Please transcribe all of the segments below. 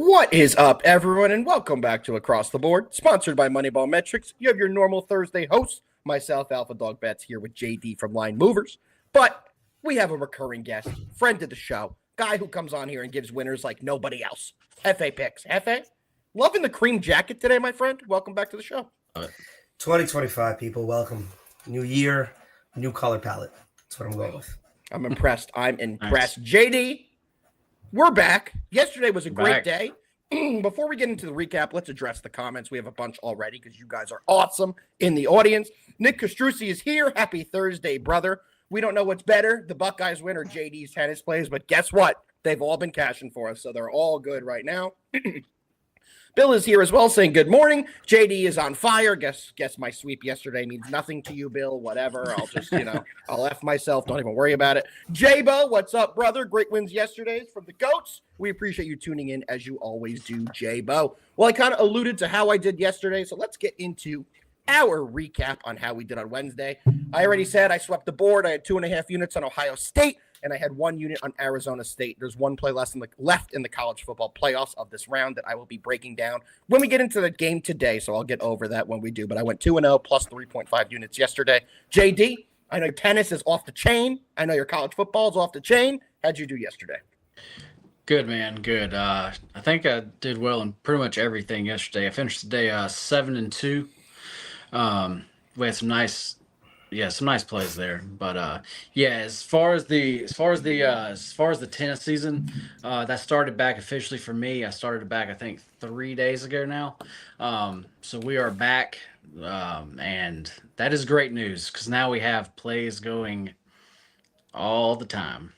What is up, everyone, and welcome back to Across the Board, sponsored by MoneyBall Metrics. You have your normal Thursday host, myself, Alpha Dog Bets, here with JD from Line Movers. But we have a recurring guest, friend of the show, guy who comes on here and gives winners like nobody else. Hefe Picks. Hefe, loving the cream jacket today, my friend. Welcome back to the show. 2025, people. Welcome. New year, new color palette. That's what I'm going with. I'm impressed. Nice. JD, we're back. Yesterday was a great day. Before we get into the recap, let's address the comments. We have a bunch already because you guys are awesome in the audience. Nick Castrucci is here. Happy Thursday, brother. We don't know what's better, the Buckeyes win or JD's tennis plays, but guess what? They've all been cashing for us, so they're all good right now. Bill is here as well, saying good morning. JD is on fire. Guess my sweep yesterday means nothing to you, Bill. Whatever. I'll just, I'll F myself. Don't even worry about it. J-Bo, what's up, brother? Great wins yesterday from the Goats. We appreciate you tuning in as you always do, J-Bo. Well, I kind of alluded to how I did yesterday, so let's get into our recap on how we did on Wednesday. I already said I swept the board. I had 2.5 units on Ohio State, and I had 1 unit on Arizona State. There's one play left in the college football playoffs of this round that I will be breaking down when we get into the game today, so I'll get over that when we do. But I went 2-0 plus 3.5 units yesterday. JD, I know tennis is off the chain. I know your college football is off the chain. How'd you do yesterday? Good, man. Good. I think I did well in pretty much everything yesterday. I finished the day 7-2. We had some nice plays there. But as far as the tennis season, that started back officially for me. I started back I think 3 days ago now. So we are back, and that is great news because now we have plays going all the time.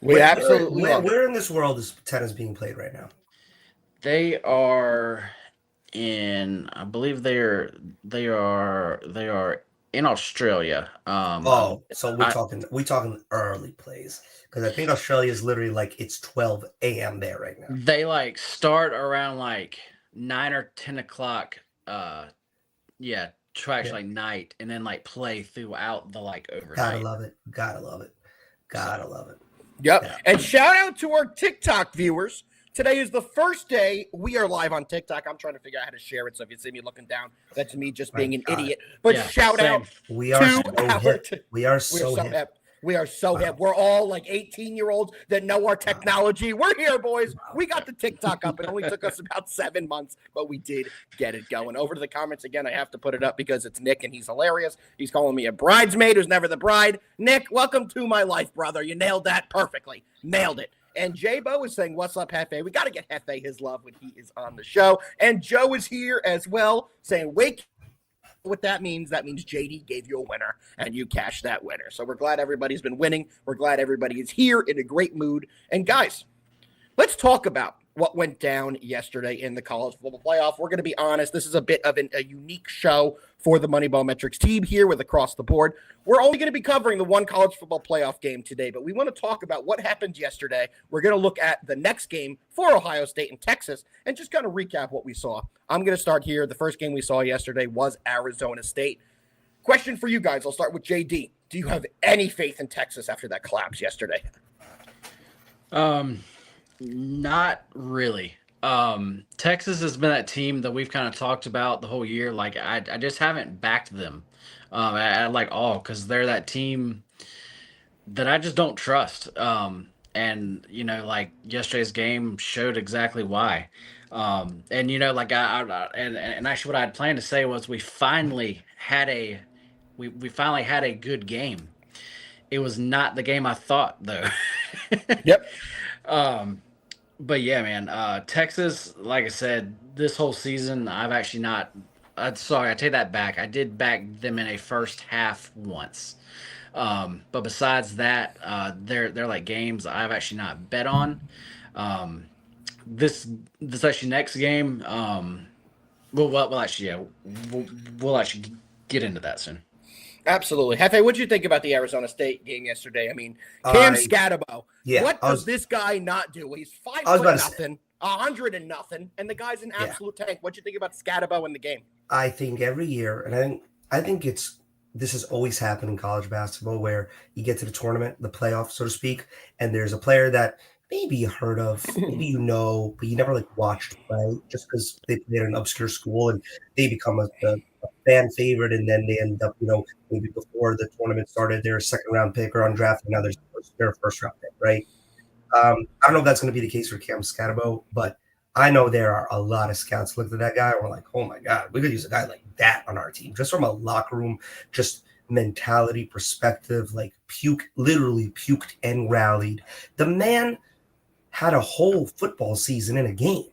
Where in this world is tennis being played right now? They are in, I believe they are in Australia. So we're talking early plays because I think Australia is literally like it's 12 a.m. there right now. They start around 9 or 10 o'clock. Tracks night, and then play throughout the overnight. Gotta love it. Yep. Yeah. And shout out to our TikTok viewers. Today is the first day we are live on TikTok. I'm trying to figure out how to share it. So if you see me looking down, that's me just being an idiot. But shout out. We are so hip. We are so hip. We are so hip. We're all 18-year-olds that know our technology. We're here, boys. We got the TikTok up. It only took us about 7 months, but we did get it going. Over to the comments again. I have to put it up because it's Nick, and he's hilarious. He's calling me a bridesmaid who's never the bride. Nick, welcome to my life, brother. You nailed that perfectly. Nailed it. And J-Bo is saying, what's up, Hefe? We got to get Hefe his love when he is on the show. And Joe is here as well saying, wake. What that means JD gave you a winner and you cashed that winner. So we're glad everybody's been winning. We're glad everybody is here in a great mood. And guys, let's talk about what went down yesterday in the college football playoff. We're going to be honest. This is a bit of a unique show for the MoneyBall Metrics team here with Across the Board. We're only going to be covering the one college football playoff game today, but we want to talk about what happened yesterday. We're going to look at the next game for Ohio State and Texas and just kind of recap what we saw. I'm going to start here. The first game we saw yesterday was Arizona State. Question for you guys. I'll start with JD. Do you have any faith in Texas after that collapse yesterday? Not really. Texas has been that team that we've kind of talked about the whole year. I just haven't backed them at all because they're that team that I just don't trust. And yesterday's game showed exactly why. And actually what I had planned to say was we finally had a good game. It was not the game I thought though. Yep. But yeah, man, Texas, like I said, this whole season, I've actually not, sorry, I take that back. I did back them in a first half once. But besides that, they're games I've actually not bet on. This actually next game, we'll actually get into that soon. Absolutely. Hefe, what did you think about the Arizona State game yesterday? I mean, Cam Scatterbo. Yeah, what does this guy not do? He's 5'0", 100 and nothing, and the guy's an absolute tank. What do you think about Scatterbo in the game? I think every year, and I think this has always happened in college basketball where you get to the tournament, the playoff, so to speak, and there's a player that maybe you heard of, maybe you know, but you never like watched, right? Just because they played at an obscure school and they become a fan favorite, and then they end up, maybe before the tournament started, they're a second round pick or undrafted. Now they're a first round pick, right? I don't know if that's going to be the case for Cam Scatterbo, but I know there are a lot of scouts looked at that guy and were like, oh my God, we could use a guy like that on our team, just from a locker room, just mentality perspective, like literally puked and rallied. The man had a whole football season in a game.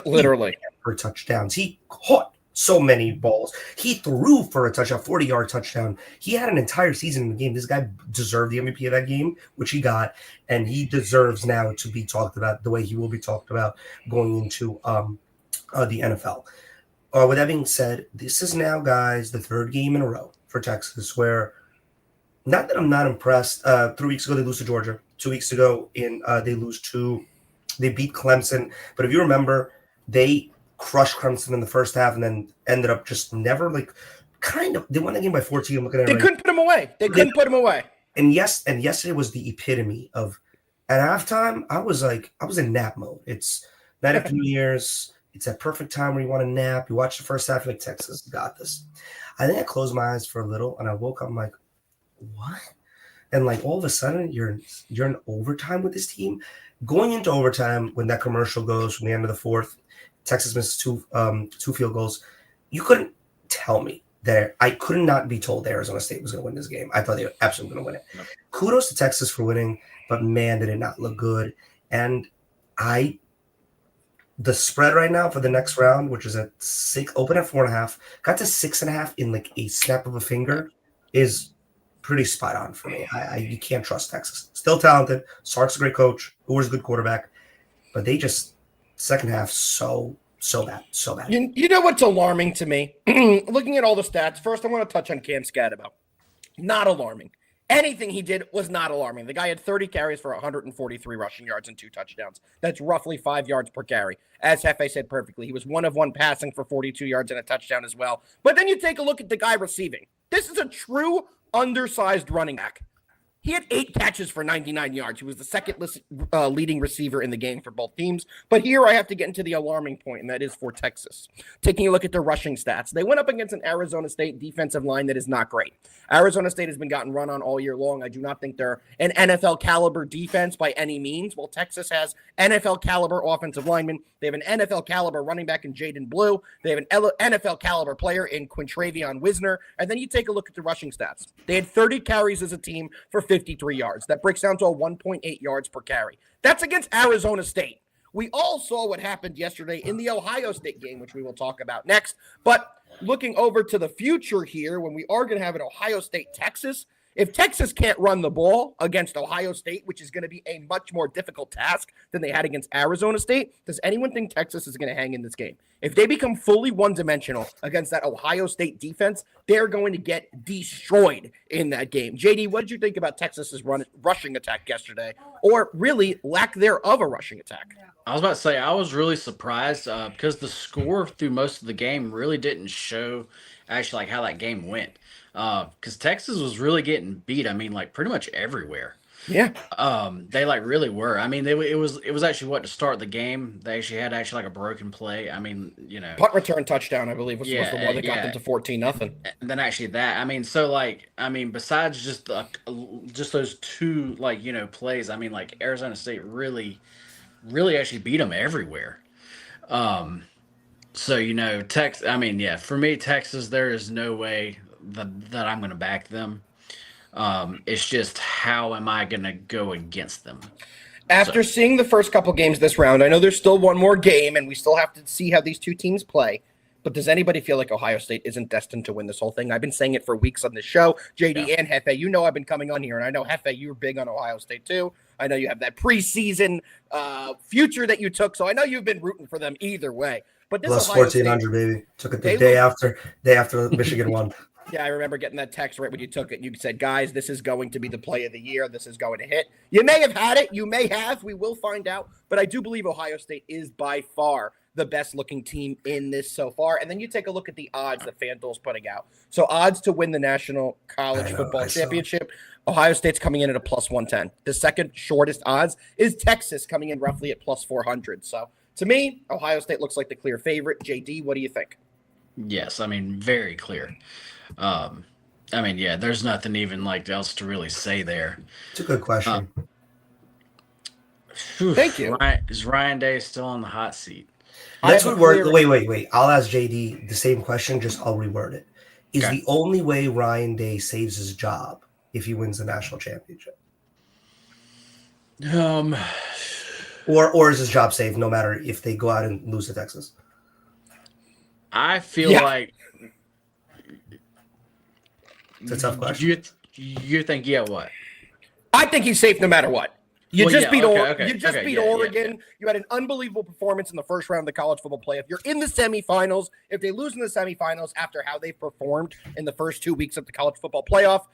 Literally. For touchdowns. He caught so many balls. He threw for a touchdown, 40-yard touchdown. He had an entire season in the game. This guy deserved the MVP of that game, which he got, and he deserves now to be talked about the way he will be talked about going into the NFL. With that being said, this is now, guys, the third game in a row for Texas where, not that I'm not impressed. 3 weeks ago, they lose to Georgia. 2 weeks ago, they beat Clemson. But if you remember, they crushed Clemson in the first half and then ended up just never they won the game by 14. I'm looking at it. They couldn't put him away. They couldn't put him away. And yesterday was the epitome of, at halftime, I was in nap mode. It's night after New Year's. It's that perfect time where you want to nap. You watch the first half, you're like, Texas got this. I think I closed my eyes for a little and I woke up, I'm like, what? And all of a sudden you're in overtime with this team. Going into overtime, when that commercial goes from the end of the fourth, Texas misses two field goals. You couldn't tell me that I could not be told Arizona State was going to win this game. I thought they were absolutely going to win it. No. Kudos to Texas for winning, but man, did it not look good. And the spread right now for the next round, which is at 6, open at 4.5, got to 6.5 in a snap of a finger, is pretty spot on for me. You can't trust Texas. Still talented. Sark's a great coach. Hoover's a good quarterback. But they just, second half, so bad. So bad. You know what's alarming to me? Looking at all the stats, first I want to touch on Cam Scatterbo. Not alarming. Anything he did was not alarming. The guy had 30 carries for 143 rushing yards and 2 touchdowns. That's roughly 5 yards per carry. As Hefe said perfectly, he was 1 of 1 passing for 42 yards and a touchdown as well. But then you take a look at the guy receiving. This is a true undersized running back. He had 8 catches for 99 yards. He was the second leading receiver in the game for both teams. But here I have to get into the alarming point, and that is for Texas. Taking a look at their rushing stats, they went up against an Arizona State defensive line that is not great. Arizona State has been gotten run on all year long. I do not think they're an NFL caliber defense by any means. While Texas has NFL caliber offensive linemen, they have an NFL caliber running back in Jaden Blue. They have an NFL caliber player in Quintravion Wisner. And then you take a look at the rushing stats. They had 30 carries as a team for 53 yards. That breaks down to a 1.8 yards per carry. That's against Arizona State. We all saw what happened yesterday in the Ohio State game, which we will talk about next. But looking over to the future here, when we are going to have an Ohio State-Texas, if Texas can't run the ball against Ohio State, which is going to be a much more difficult task than they had against Arizona State, does anyone think Texas is going to hang in this game? If they become fully one-dimensional against that Ohio State defense, they're going to get destroyed in that game. JD, what did you think about Texas's rushing attack yesterday, or really lack thereof a rushing attack? I was about to say, I was really surprised because the score through most of the game really didn't show actually how that game went. Because Texas was really getting beat. I mean, pretty much everywhere. Yeah. They really were. I mean, it was actually to start the game. They actually had a broken play. I mean, punt return touchdown, I believe was the one that got them to 14-0. And then actually that. I mean, so besides just those 2 plays, I mean, Arizona State really actually beat them everywhere. So for me, Texas, there is no way that I'm going to back them. It's just, how am I going to go against them? After seeing the first couple games this round, I know there's still one more game, and we still have to see how these 2 teams play. But does anybody feel like Ohio State isn't destined to win this whole thing? I've been saying it for weeks on this show. JD and Hefe, I've been coming on here, and I know, Hefe, you're big on Ohio State too. I know you have that preseason future that you took, so I know you've been rooting for them either way. But this plus 1,400, baby. Took it the day after Michigan won. Yeah, I remember getting that text right when you took it. You said, guys, this is going to be the play of the year. This is going to hit. You may have had it. You may have. We will find out. But I do believe Ohio State is by far the best looking team in this so far. And then you take a look at the odds that FanDuel's putting out. So odds to win the National College Football Championship, Ohio State's coming in at a plus 110. The second shortest odds is Texas coming in roughly at plus 400. So to me, Ohio State looks like the clear favorite. JD, what do you think? Yes, I mean, very clear. I mean, yeah, there's nothing even like else to really say there. It's a good question. Thank you. Is Ryan Day still on the hot seat? That's what we're. Wait. I'll ask JD the same question, just I'll reword it. Is the only way Ryan Day saves his job if he wins the national championship? Or is his job saved no matter if they go out and lose to Texas? I feel like it's a tough question. You think what? I think he's safe no matter what. You just beat Oregon. Yeah. You had an unbelievable performance in the first round of the college football playoff. You're in the semifinals. If they lose in the semifinals after how they've performed in the first 2 weeks of the college football playoff,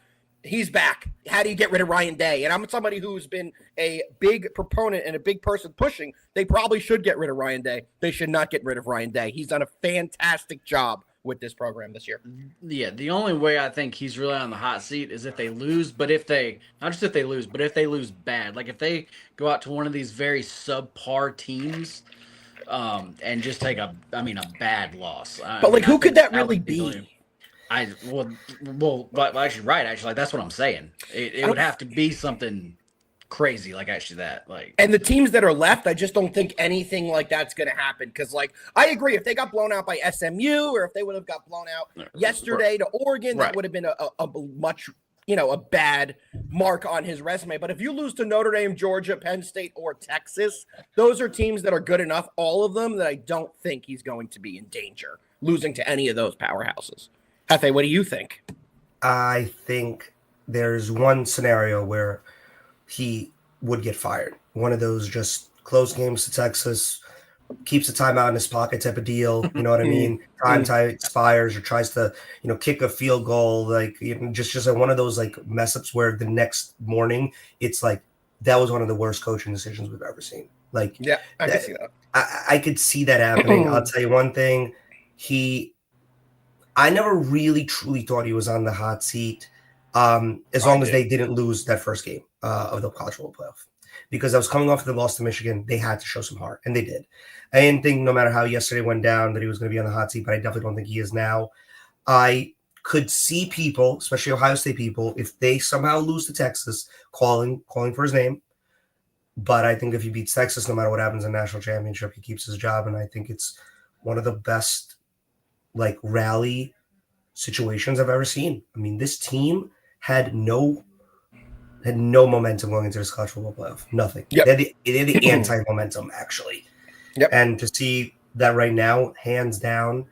he's back. How do you get rid of Ryan Day? And I'm somebody who's been a big proponent and a big person pushing. They probably should get rid of Ryan Day. They should not get rid of Ryan Day. He's done a fantastic job with this program this year. Yeah, the only way I think he's really on the hot seat is if they lose, but if they lose bad. Like if they go out to one of these very subpar teams and just take a bad loss. But who could that really be? Actually, like that's what I'm saying. It would have to be something crazy, and the teams that are left, I just don't think anything like that's going to happen, because I agree, if they got blown out by SMU or if they would have got blown out yesterday to Oregon, that would have been a much a bad mark on his resume. But if you lose to Notre Dame, Georgia, Penn State, or Texas, those are teams that are good enough, all of them, that I don't think he's going to be in danger losing to any of those powerhouses. Hefe, what do you think? I think there's one scenario where he would get fired. One of those just close games to Texas, keeps the timeout in his pocket type of deal. You know what I mean? Time expires or tries to, kick a field goal. Just one of those mess ups where the next morning it's that was one of the worst coaching decisions we've ever seen. I could see that. I could see that happening. I'll tell you one thing. I never really truly thought he was on the hot seat. As long as they didn't lose that first game of the college football playoff, because I was coming off of the loss to Michigan, they had to show some heart, and they did. I didn't think, no matter how yesterday went down, that he was going to be on the hot seat, but I definitely don't think he is now. I could see people, especially Ohio State people, if they somehow lose to Texas, calling for his name. But I think if he beats Texas, no matter what happens in the national championship, he keeps his job, and I think it's one of the best rally situations I've ever seen. I mean, this team had no momentum going into this college football playoff. Nothing. Yep. They had the anti-momentum, actually. Yep. And to see that right now, hands down,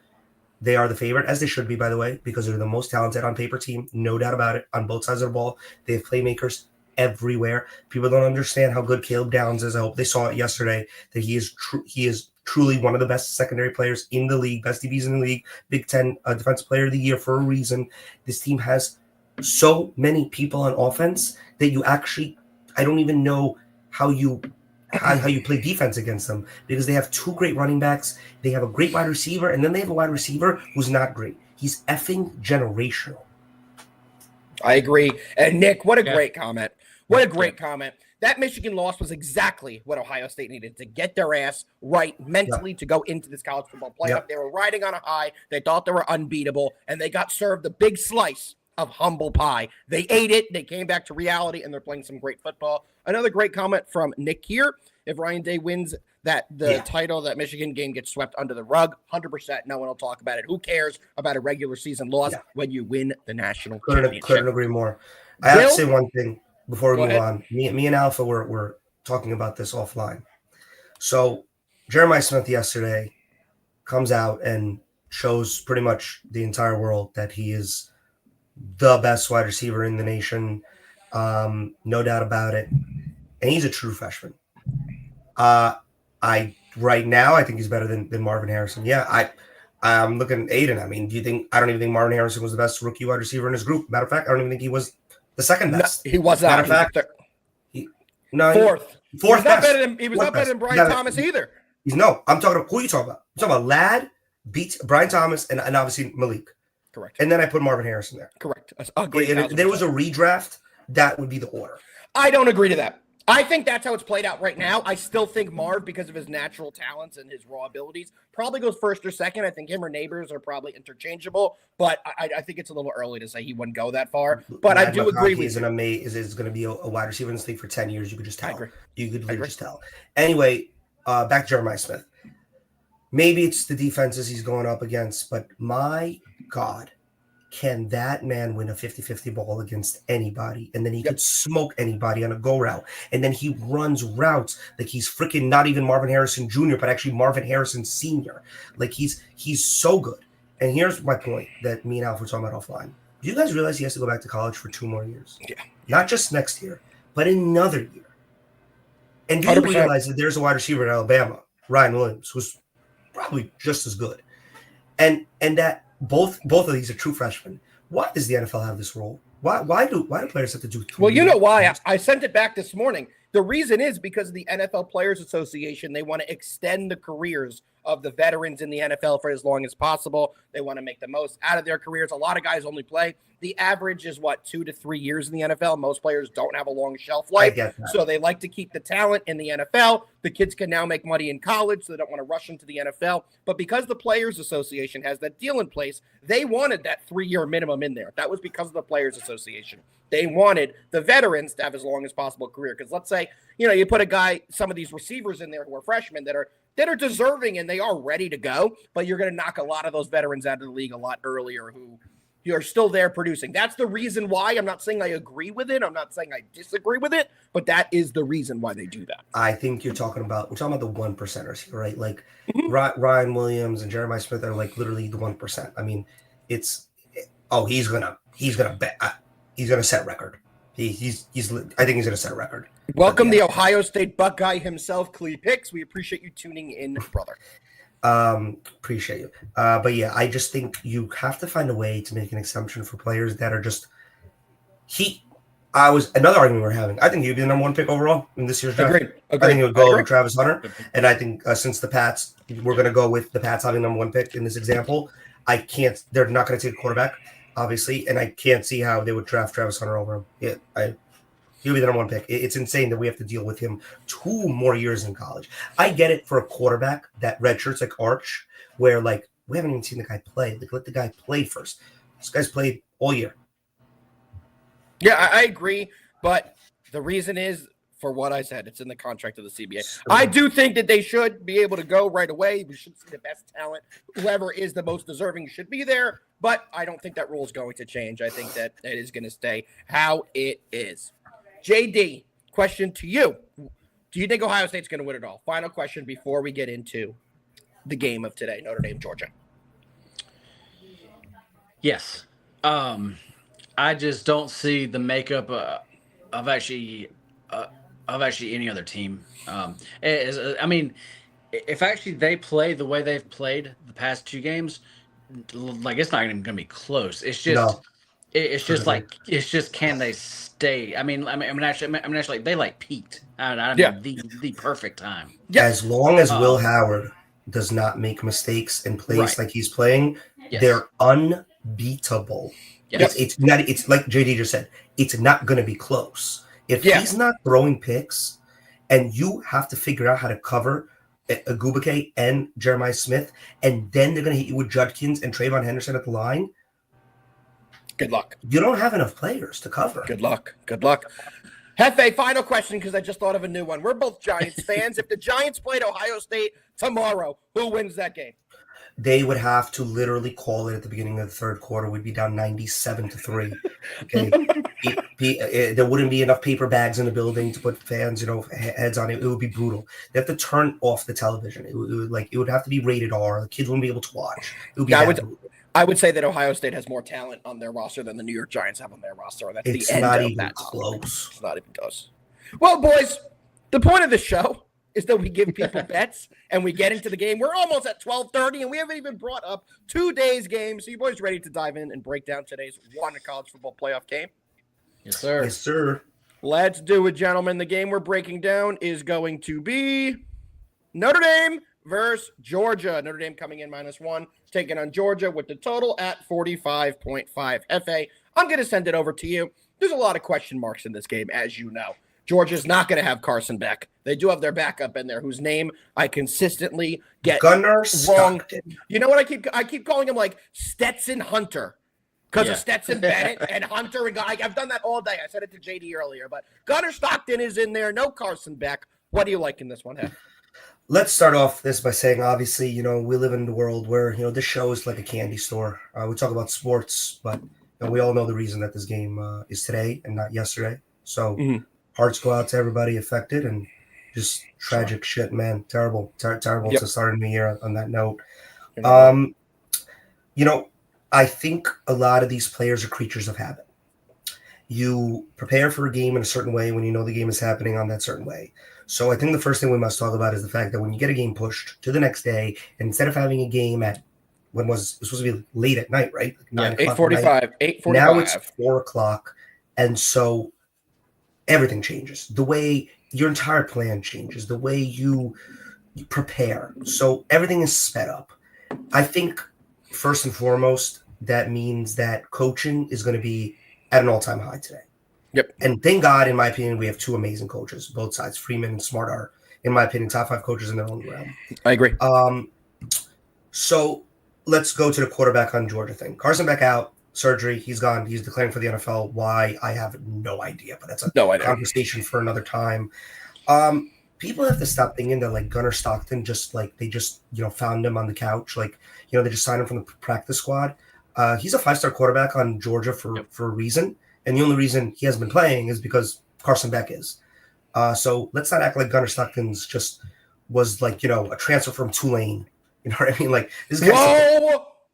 they are the favorite, as they should be, by the way, because they're the most talented on paper team, no doubt about it, on both sides of the ball. They have playmakers everywhere. People don't understand how good Caleb Downs is. I hope they saw it yesterday, that he is truly one of the best secondary players in the league, best DBs in the league, Big Ten Defensive Player of the Year for a reason. This team has so many people on offense that I don't even know how you play defense against them, because they have two great running backs, they have a great wide receiver, and then they have a wide receiver who's not great. He's effing generational. I agree. And Nick, what a great comment. What a great comment. That Michigan loss was exactly what Ohio State needed to get their ass right mentally to go into this college football playoff. They were riding on a high. They thought they were unbeatable, and they got served a big slice of humble pie. They ate it. They came back to reality, and they're playing some great football. Another great comment from Nick here. If Ryan Day wins the title, that Michigan game gets swept under the rug, 100%. No one will talk about it. Who cares about a regular season loss when you win the national championship? Couldn't agree more. I have to say one thing before we move on. Me and Alpha were talking about this offline. So Jeremiah Smith yesterday comes out and shows pretty much the entire world that he is the best wide receiver in the nation. No doubt about it. And he's a true freshman. Right now, I think he's better than Marvin Harrison. Yeah, I'm looking at Aiden. I mean, I don't even think Marvin Harrison was the best rookie wide receiver in his group. Matter of fact, I don't even think he was the second best. No, he was not. Matter of fact, fourth. Fourth best. He was not better than Brian Thomas either. I'm talking about, who are you talking about? I'm talking about Ladd, beats Brian Thomas, and obviously Malik. Correct. And then I put Marvin Harrison there. Correct. Agreed. If there was a redraft, that would be the order. I don't agree to that. I think that's how it's played out right now. I still think Marv, because of his natural talents and his raw abilities, probably goes first or second. I think him or Neighbors are probably interchangeable, but I think it's a little early to say he wouldn't go that far. But I do agree with you. Is going to be a wide receiver in this league for 10 years. You could just tell. I agree. You could just tell. Anyway, back to Jeremiah Smith. Maybe it's the defenses he's going up against, but my God, can that man win a 50-50 ball against anybody? And then he could smoke anybody on a go route. And then he runs routes like he's freaking not even Marvin Harrison Jr., but actually Marvin Harrison Sr. Like he's so good. And here's my point that me and Alf were talking about offline. Do you guys realize he has to go back to college for 2 more years? Yeah. Not just next year, but another year. And do you 100%. realize that there's a wide receiver in Alabama, Ryan Williams, who's probably just as good. And that both of these are true freshmen. Why does the NFL have this rule? Why do players have to do 3 Well, you know why? I sent it back this morning. The reason is because of the NFL Players Association. They want to extend the careers of the veterans in the NFL for as long as possible. They want to make the most out of their careers. A lot of guys only play. The average is 2 to 3 years in the NFL. Most players don't have a long shelf life. So they like to keep the talent in the NFL. The kids can now make money in college, so they don't want to rush into the NFL. But because the Players Association has that deal in place, they wanted that 3-year minimum in there. That was because of the Players Association. They wanted the veterans to have as long as possible career. Because let's say, you put a guy, some of these receivers in there who are freshmen that are deserving and they are ready to go, but you're going to knock a lot of those veterans out of the league a lot earlier who are still there producing. That's the reason why. I'm not saying I agree with it. I'm not saying I disagree with it, but that is the reason why they do that. I think we're talking about the 1%ers here, right? Like Ryan Williams and Jeremiah Smith are like literally the 1%. I mean, he's gonna set record. I think he's gonna set a record. Welcome the Ohio State Buckeye himself, Clee Hicks. We appreciate you tuning in, brother. Appreciate you. But yeah, I just think you have to find a way to make an exemption for players that are just another argument we're having. I think he'd be the number 1 pick overall in this year's draft. Agreed. I think it would go over Travis Hunter. And I think since the Pats, we're going to go with the Pats having number 1 pick in this example. They're not going to take a quarterback, obviously, and I can't see how they would draft Travis Hunter over him. He'll be the number 1 pick. It's insane that we have to deal with him 2 more years in college. I get it for a quarterback that redshirts like Arch, where like we haven't even seen the guy play. Like let the guy play first. This guy's played all year. Yeah, I agree, but the reason is for what I said. It's in the contract of the CBA. I do think that they should be able to go right away. We should see the best talent. Whoever is the most deserving should be there, but I don't think that rule is going to change. I think that it is going to stay how it is. JD, question to you. Do you think Ohio State's going to win it all? Final question before we get into the game of today, Notre Dame, Georgia. Yes. I just don't see the makeup of actually any other team. I mean, if actually they play the way they've played the past 2 games, like it's not even going to be close. It's just, it's just can they stay? I mean, actually, they like peaked. I mean, the perfect time. Yeah. As long as Will Howard does not make mistakes and plays like he's playing, they're unbeatable. Yes. It's not. It's like JD just said. It's not going to be close. If he's not throwing picks, and you have to figure out how to cover Agubake and Jeremiah Smith, and then they're going to hit you with Judkins and Trayvon Henderson at the line. Good luck. You don't have enough players to cover. Good luck. Hefe, final question because I just thought of a new one. We're both Giants fans. If the Giants played Ohio State tomorrow, who wins that game? They would have to literally call it at the beginning of the 3rd quarter. We'd be down 97-3. Okay, there wouldn't be enough paper bags in the building to put fans, heads on it. It would be brutal. They have to turn off the television. It would have to be rated R. The kids wouldn't be able to watch. It would be brutal. I would say that Ohio State has more talent on their roster than the New York Giants have on their roster. That's the end of that. Close. It's not even close. Well, boys, the point of the show is that we give people bets and we get into the game. We're almost at 12:30 and we haven't even brought up today's game. So you boys ready to dive in and break down today's college football playoff game? Yes, sir. Yes, sir. Let's do it, gentlemen. The game we're breaking down is going to be Notre Dame versus Georgia. Notre Dame coming in -1, taking on Georgia with the total at 45.5. Hefe, I'm going to send it over to you. There's a lot of question marks in this game, as you know. Georgia's not going to have Carson Beck. They do have their backup in there, whose name I consistently get Gunnar wrong. Stockton. You know what I keep calling him, like Stetson Hunter, because of Stetson Bennett and Hunter. And I've done that all day. I said it to JD earlier, but Gunnar Stockton is in there. No Carson Beck. What do you like in this one, Hefe? Let's start off this by saying, obviously, we live in the world where, this show is like a candy store. We talk about sports, but we all know the reason that this game is today and not yesterday. So hearts go out to everybody affected, and just tragic shit, man. Terrible to start a new year on that note. I think a lot of these players are creatures of habit. You prepare for a game in a certain way when you know the game is happening on that certain way. So I think the first thing we must talk about is the fact that when you get a game pushed to the next day, and instead of having a game at it was supposed to be late at night, right? Like 8:45. 8:45. Now it's 4:00, and so everything changes. The way your entire plan changes, the way you prepare. So everything is sped up. I think first and foremost, that means that coaching is going to be at an all-time high today. Yep. And thank God, in my opinion, we have two amazing coaches, both sides. Freeman and Smart are, in my opinion, top 5 coaches in their own realm. I agree. So let's go to the quarterback on Georgia thing. Carson Beck out, surgery. He's gone. He's declaring for the NFL. Why? I have no idea, but that's a conversation for another time. People have to stop thinking that like Gunnar Stockton they found him on the couch. They just signed him from the practice squad. He's a 5-star quarterback on Georgia for a reason. And the only reason he hasn't been playing is because Carson Beck is. So let's not act like Gunnar Stockton's just was a transfer from Tulane. You know what I mean? Like this guy.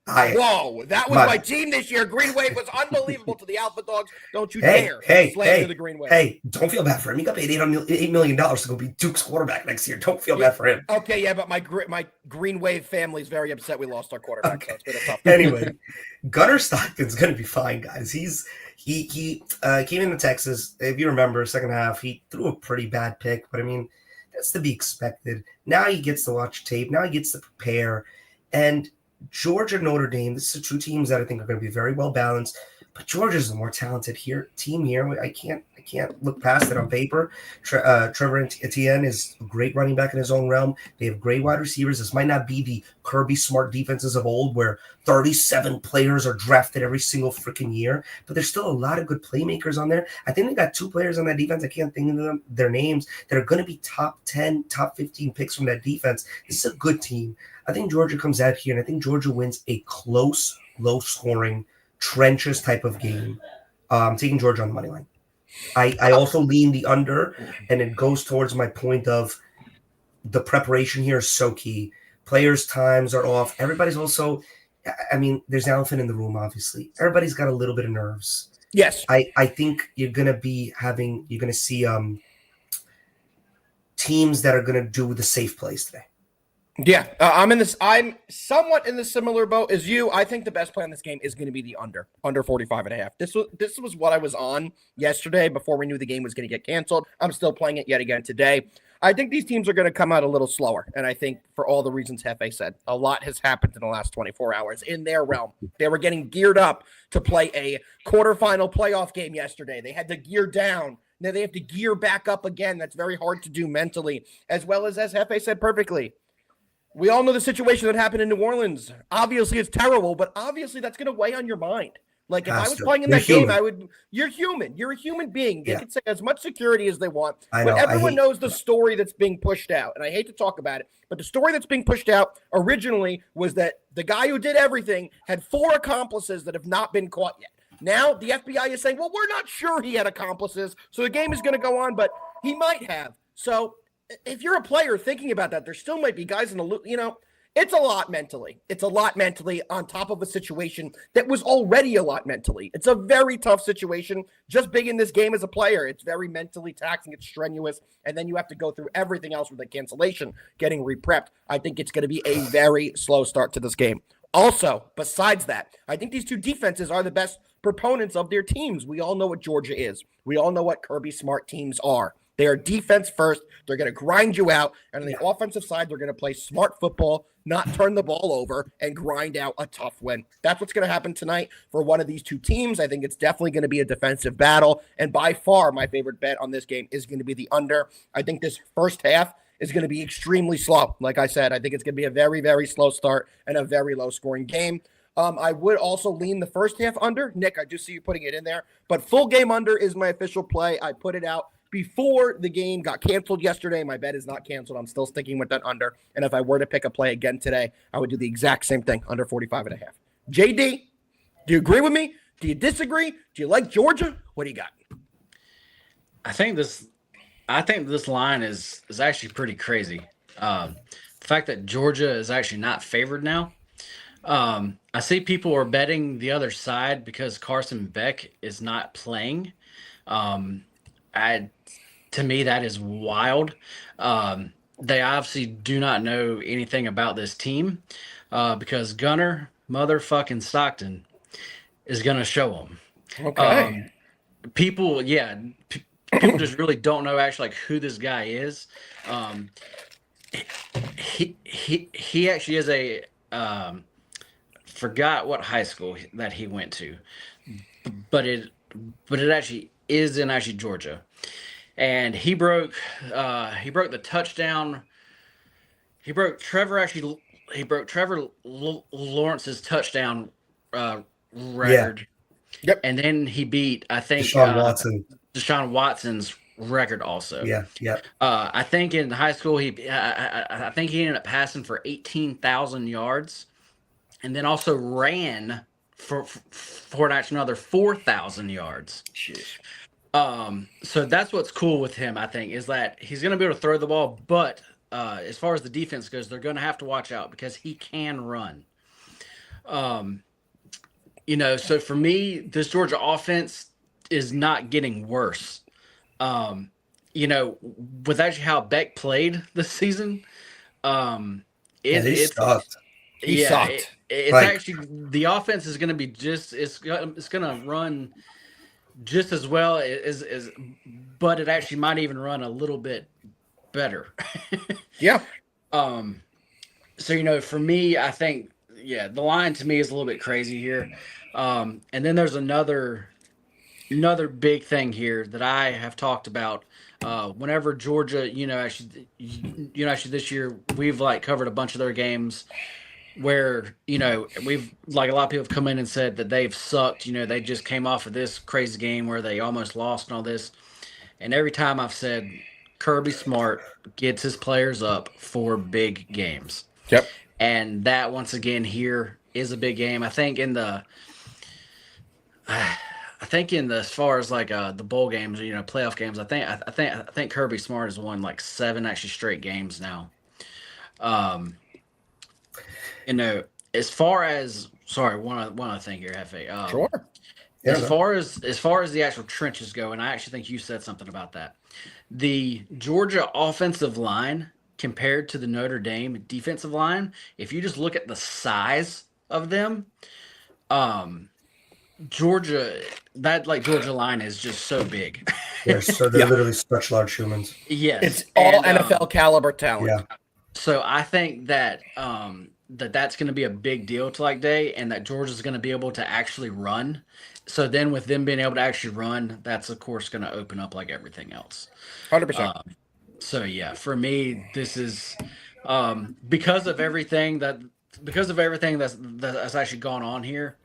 Whoa! That was my team this year. Green Wave was unbelievable to the Alpha Dogs. Don't you dare slander the Green Wave. Hey, don't feel bad for him. He got paid $8 million to go be Duke's quarterback next year. Don't feel bad for him. Okay, yeah, but my Green Wave family is very upset we lost our quarterback. Okay. So it's been a tough Anyway, Gunnar Stockton's going to be fine, guys. He came into Texas. If you remember, second half, he threw a pretty bad pick, but I mean, that's to be expected. Now he gets to watch tape. Now he gets to prepare. And Georgia, Notre Dame, this is two teams that I think are going to be very well balanced. But Georgia's the more talented team here. I can't look past it on paper. Trevor Etienne is a great running back in his own realm. They have great wide receivers. This might not be the Kirby Smart defenses of old where 37 players are drafted every single freaking year. But there's still a lot of good playmakers on there. I think they got 2 players on that defense. I can't think of their names that are going to be top 10, top 15 picks from that defense. This is a good team. I think Georgia comes out here, and I think Georgia wins a close, low-scoring, trenches type of game. Taking Georgia on the money line. I also lean the under, and it goes towards my point of the preparation here is so key. Players' times are off. Everybody's also, there's an elephant in the room, obviously. Everybody's got a little bit of nerves. Yes. I think you're going to see teams that are going to do the safe plays today. Yeah, I'm somewhat in the similar boat as you. I think the best play in this game is going to be the under 45.5. This was what I was on yesterday before we knew the game was going to get canceled. I'm still playing it yet again today. I think these teams are going to come out a little slower, and I think for all the reasons Hefe said, a lot has happened in the last 24 hours in their realm. They were getting geared up to play a quarterfinal playoff game yesterday. They had to gear down. Now they have to gear back up again. That's very hard to do mentally, as well as Hefe said perfectly. We all know the situation that happened in New Orleans. Obviously, it's terrible, but obviously that's going to weigh on your mind. Like, if I was playing in that game, you're human. You're a human being. They can say as much security as they want. But everyone knows the story that's being pushed out. And I hate to talk about it, but the story that's being pushed out originally was that the guy who did everything had 4 accomplices that have not been caught yet. Now, the FBI is saying, well, we're not sure he had accomplices, so the game is going to go on, but he might have. So if you're a player thinking about that, there still might be guys in the loop. It's a lot mentally. It's a lot mentally on top of a situation that was already a lot mentally. It's a very tough situation. Just being in this game as a player, it's very mentally taxing. It's strenuous. And then you have to go through everything else with the cancellation, getting re-prepped. I think it's going to be a very slow start to this game. Also, besides that, I think these two defenses are the best proponents of their teams. We all know what Georgia is. We all know what Kirby Smart teams are. They are defense first. They're going to grind you out. And on the offensive side, they're going to play smart football, not turn the ball over, and grind out a tough win. That's what's going to happen tonight for one of these two teams. I think it's definitely going to be a defensive battle. And by far, my favorite bet on this game is going to be the under. I think this first half is going to be extremely slow. Like I said, I think it's going to be a very, very slow start and a very low-scoring game. I would also lean the first half under. Nick, I do see you putting it in there. But full game under is my official play. I put it out before the game got canceled yesterday. My bet is not canceled. I'm still sticking with that under. And if I were to pick a play again today, I would do the exact same thing, under 45.5. JD, do you agree with me? Do you disagree? Do you like Georgia? What do you got? I think this line is actually pretty crazy. The fact that Georgia is actually not favored now. I see people are betting the other side because Carson Beck is not playing. To me, that is wild. They obviously do not know anything about this team because Gunner motherfucking Stockton is going to show them. Okay. People just really don't know actually like who this guy is. He actually is a forgot what high school that he went to, but it actually is in Georgia, and he broke the touchdown. He broke Trevor Lawrence's touchdown record. Yep. And then he beat, I think, Deshaun Watson's record also. Yeah. I think in high school I think he ended up passing for 18,000 yards, and then also ran for actually another 4,000 yards. Jeez. So that's what's cool with him, I think, is that he's going to be able to throw the ball, but as far as the defense goes, they're going to have to watch out because he can run. So for me, this Georgia offense is not getting worse. With actually how Beck played this season, He sucked. He sucked. It's actually the offense is going to be it's going to run just as well as, but it actually might even run a little bit better. Yeah. So for me, I think the line to me is a little bit crazy here. And then there's another big thing here that I have talked about. Whenever Georgia, actually this year we've covered a bunch of their games where, we've a lot of people have come in and said that they've sucked. They just came off of this crazy game where they almost lost and all this. And every time I've said Kirby Smart gets his players up for big games. Yep. And that once again here is a big game. I think in the as far as the bowl games, playoff games, I think Kirby Smart has won 7 actually straight games now. As far as one other thing here, Hefe. Sure. As far as the actual trenches go, and I actually think you said something about that. The Georgia offensive line compared to the Notre Dame defensive line, if you just look at the size of them, Georgia line is just so big. They're literally such large humans. Yes. It's all NFL caliber talent. Yeah. So I think that that's going to be a big deal to day, and that Georgia's going to be able to actually run. So then with them being able to actually run, that's of course going to open up everything else. 100%. So yeah, for me, this is because of everything that's actually gone on here.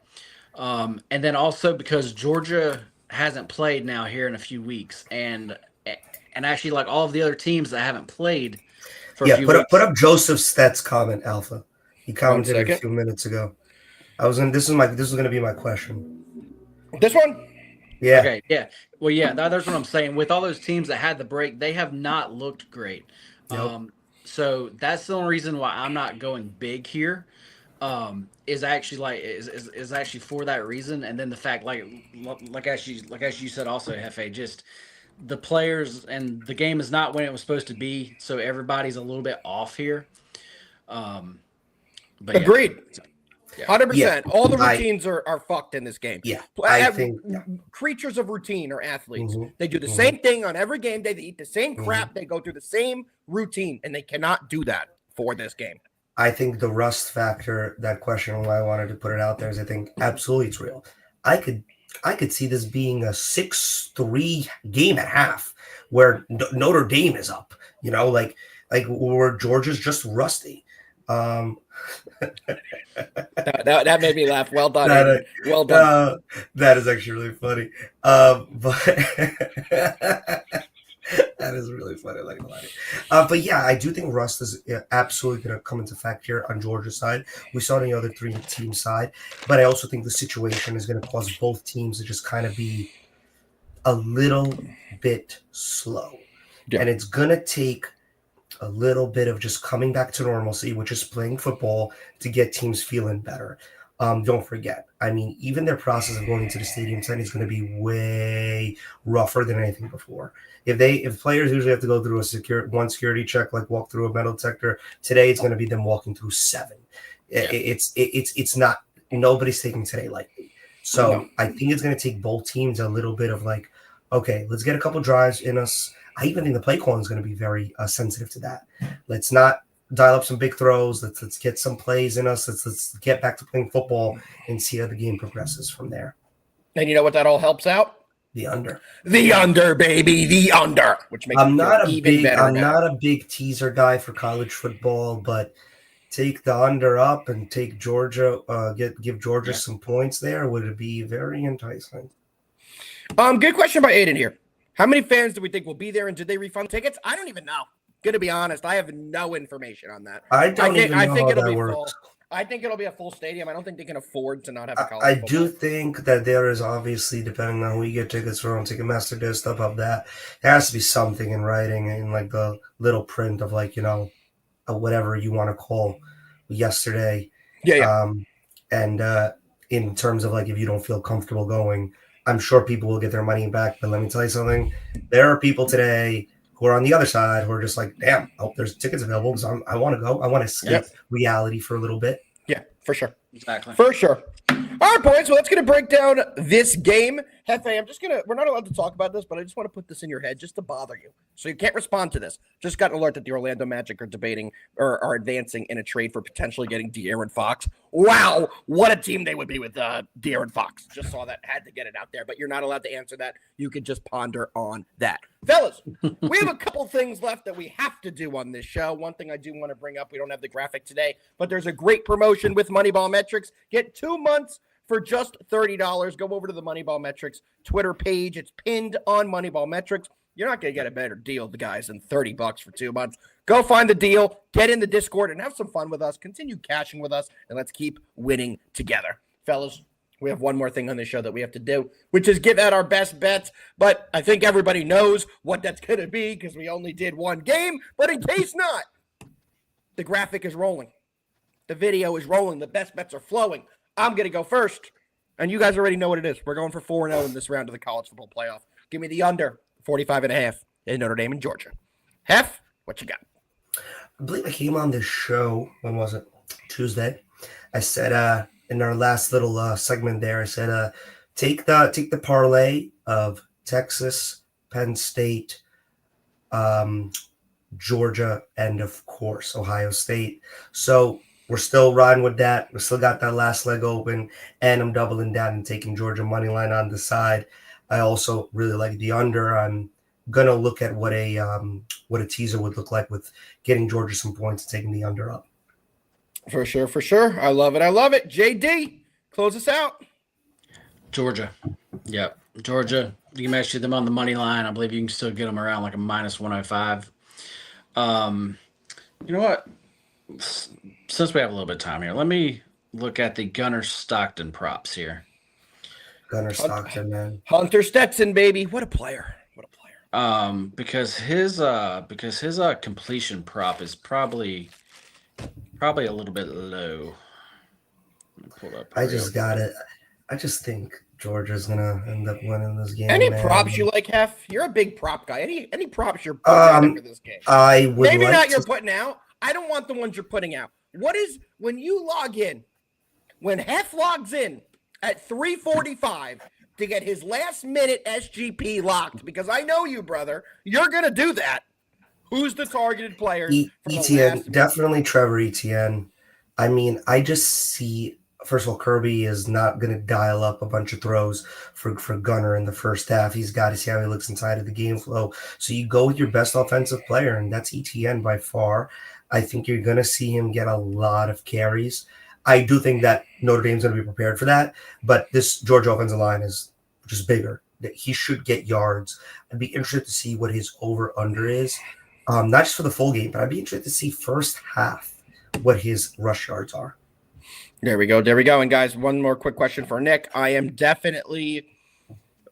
And then also because Georgia hasn't played now here in a few weeks, and actually all of the other teams that haven't played for a few weeks. Put up Joseph Stet's comment, Alpha. He commented a few minutes ago. This is going to be my question. This one? Yeah. Okay. Yeah. Well, yeah. That's what I'm saying. With all those teams that had the break, they have not looked great. Yep. So that's the only reason why I'm not going big here. Is actually is actually for that reason, and then the fact like as you said also, Hefe, just the players and the game is not when it was supposed to be, so everybody's a little bit off here. But agreed. Yeah. 100%. All the routines are fucked in this game. Yeah, I think creatures of routine are athletes. Mm-hmm. They do the same thing on every game day. They eat the same crap. Mm-hmm. They go through the same routine, and they cannot do that for this game. I think the rust factor, that question, why I wanted to put it out there is I think absolutely it's real. I could see this being a 6-3 game at half where Notre Dame is up, like where Georgia's just rusty. That made me laugh. Well done. Well done. That is actually really funny. But that is really funny. I like it. But yeah, I do think rust is absolutely going to come into effect here on Georgia's side. We saw it on the other 3 team side, but I also think the situation is going to cause both teams to just kind of be a little bit slow. Yeah. And it's going to take a little bit of just coming back to normalcy, which is playing football, to get teams feeling better. Don't forget, even their process of going into the stadium tonight is going to be way rougher than anything before. If players usually have to go through one security check, like walk through a metal detector, today it's going to be them walking through 7. Yeah. It's not, nobody's taking today lightly. So I think it's going to take both teams a little bit of like, okay, let's get a couple drives in us. I even think the play calling is going to be very sensitive to that. Let's not dial up some big throws. Let's get some plays in us. Let's get back to playing football and see how the game progresses from there. And you know what that all helps out? The under. The under, baby. The under. Which makes I'm not not a big teaser guy for college football, but take the under up and take Georgia. Give Georgia some points there. Would it be very enticing? Good question by Aiden here. How many fans do we think will be there, and did they refund tickets? I don't even know. Gonna be honest, I have no information on that. I think it'll that be works. Full. I think it'll be a full stadium. I don't think they can afford to not have a college I football. do think that there is obviously, depending on who you get tickets from, Ticketmaster does stuff of that. There has to be something in writing in like the little print of whatever you want to call yesterday. Yeah. And in terms of like if you don't feel comfortable going, I'm sure people will get their money back. But let me tell you something. There are people today who are on the other side who are just like, damn, I hope there's tickets available because I want to go. I want to skip reality for a little bit. Yeah, for sure. Exactly. For sure. All right, boys. Well, let's going to break down this game. Hefe, we're not allowed to talk about this, but I just want to put this in your head just to bother you. So you can't respond to this. Just got an alert that the Orlando Magic are debating or are advancing in a trade for potentially getting De'Aaron Fox. Wow, what a team they would be with De'Aaron Fox. Just saw that. Had to get it out there, but you're not allowed to answer that. You could just ponder on that. Fellas, we have a couple things left that we have to do on this show. One thing I do want to bring up, we don't have the graphic today, but there's a great promotion with MoneyBall Metrics. Get 2 months for just $30. Go over to the MoneyBall Metrics Twitter page. It's pinned on MoneyBall Metrics. You're not going to get a better deal, guys, than $30 for 2 months. Go find the deal, get in the Discord, and have some fun with us. Continue cashing with us, and let's keep winning together. Fellas, we have one more thing on this show that we have to do, which is give out our best bets. But I think everybody knows what that's going to be because we only did one game. But in case not, the graphic is rolling. The video is rolling. The best bets are flowing. I'm going to go first, and you guys already know what it is. We're going for 4-0 in this round of the college football playoff. Give me the under 45.5 in Notre Dame and Georgia. Hef, what you got? I believe I came on this show, when was it? Tuesday. I said in our last little segment there, I said take the parlay of Texas, Penn State, Georgia, and of course Ohio State. So we're still riding with that. We still got that last leg open, and I'm doubling down and taking Georgia money line on the side. I also really like the under. I'm gonna look at what a teaser would look like with getting Georgia some points and taking the under up. For sure. I love it. JD, close us out. Georgia. Yep. Georgia. You can actually them on the money line. I believe you can still get them around like a minus 105. You know what? Since we have a little bit of time here, let me look at the Gunnar Stockton props here. Gunnar Stockton, man. Hunter Stetson, baby. What a player. Because his completion prop is probably a little bit low. Let me pull up. I just think Georgia's gonna end up winning this game. Any props you like, Hef? You're a big prop guy. Any props you're putting out for this game? I would maybe not you're putting out. I don't want the ones you're putting out. What is when you log in when Hef logs in at 3:45 to get his last-minute SGP locked, because I know you, brother, you're going to do that. Who's the targeted player? Etienne, definitely Trevor Etienne. I mean, I just see, first of all, Kirby is not going to dial up a bunch of throws for Gunner in the first half. He's got to see how he looks inside of the game flow. So you go with your best offensive player, and that's Etienne by far. I think you're going to see him get a lot of carries. I do think that Notre Dame's going to be prepared for that, but this Georgia offensive line is just bigger. He should get yards. I'd be interested to see what his over-under is. Not just for the full game, but I'd be interested to see first half what his rush yards are. There we go. And guys, one more quick question for Nick. I am definitely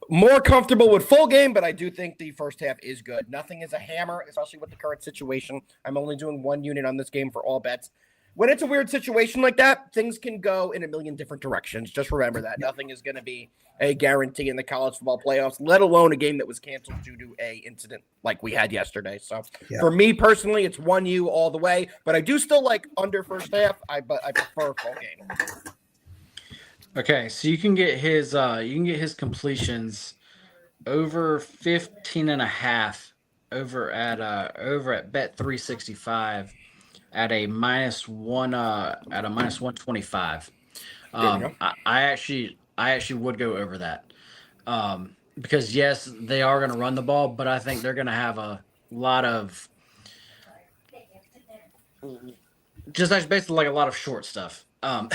more comfortable with full game, but I do think the first half is good. Nothing is a hammer, especially with the current situation. I'm only doing one unit on this game for all bets. When it's a weird situation like that, things can go in a million different directions. Just remember that. Nothing is going to be a guarantee in the college football playoffs, let alone a game that was canceled due to a incident like we had yesterday. So for me personally, it's 1U all the way, but I do still like under first half. But I prefer full game. Okay, so you can get his completions over 15.5 over at Bet 365 at a minus 125. I actually would go over that. Because yes, they are going to run the ball, but I think they're going to have a lot of basically like a lot of short stuff. And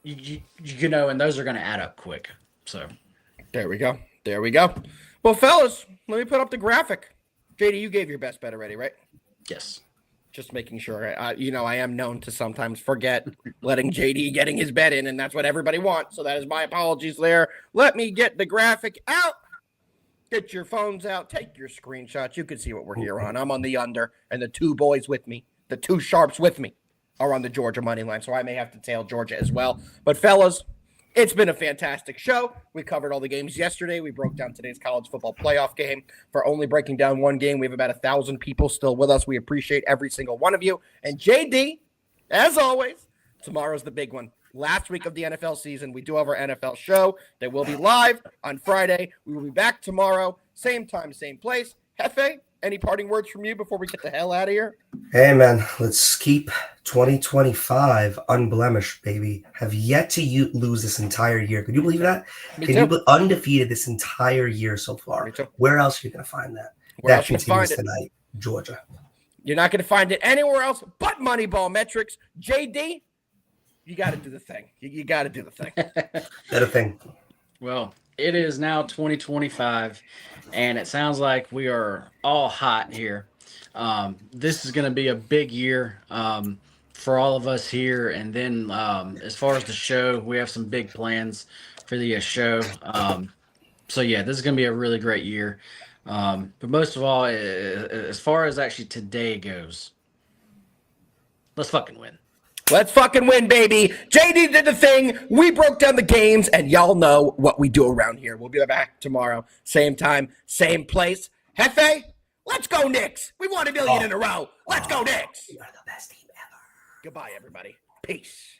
those are going to add up quick. So there we go. Well, fellas, let me put up the graphic. JD, you gave your best bet already, right? Yes. Just making sure. I am known to sometimes forget letting JD getting his bet in, and that's what everybody wants. So that is my apologies there. Let me get the graphic out. Get your phones out. Take your screenshots. You can see what we're here on. I'm on the under, and the two boys with me, the two sharps with me, are on the Georgia money line. So I may have to tail Georgia as well. But fellas, it's been a fantastic show. We covered all the games yesterday. We broke down today's college football playoff game. For only breaking down one game, we have about 1,000 people still with us. We appreciate every single one of you. And JD, as always, tomorrow's the big one. Last week of the NFL season, we do have our NFL show that will be live on Friday. We will be back tomorrow, same time, same place. Hefe, any parting words from you before we get the hell out of here? Hey, man, let's keep 2025 unblemished, baby. Have yet to lose this entire year. Can you believe that? Can you be undefeated this entire year so far? Where else are you going to find that? Where that continues tonight, Georgia. You're not going to find it anywhere else but MoneyBall metrics. JD, you got to do the thing. You got to do the thing. That a thing. Well, it is now 2025, and it sounds like we are all hot here. This is going to be a big year for all of us here. And then as far as the show, we have some big plans for the show. So, yeah, this is going to be a really great year. But most of all, as far as actually today goes, let's fucking win. Let's fucking win, baby. JD did the thing. We broke down the games, and y'all know what we do around here. We'll be back tomorrow. Same time, same place. Hefe, let's go, Knicks. We won 1 million in a row. Let's go, Knicks. You are the best team ever. Goodbye, everybody. Peace.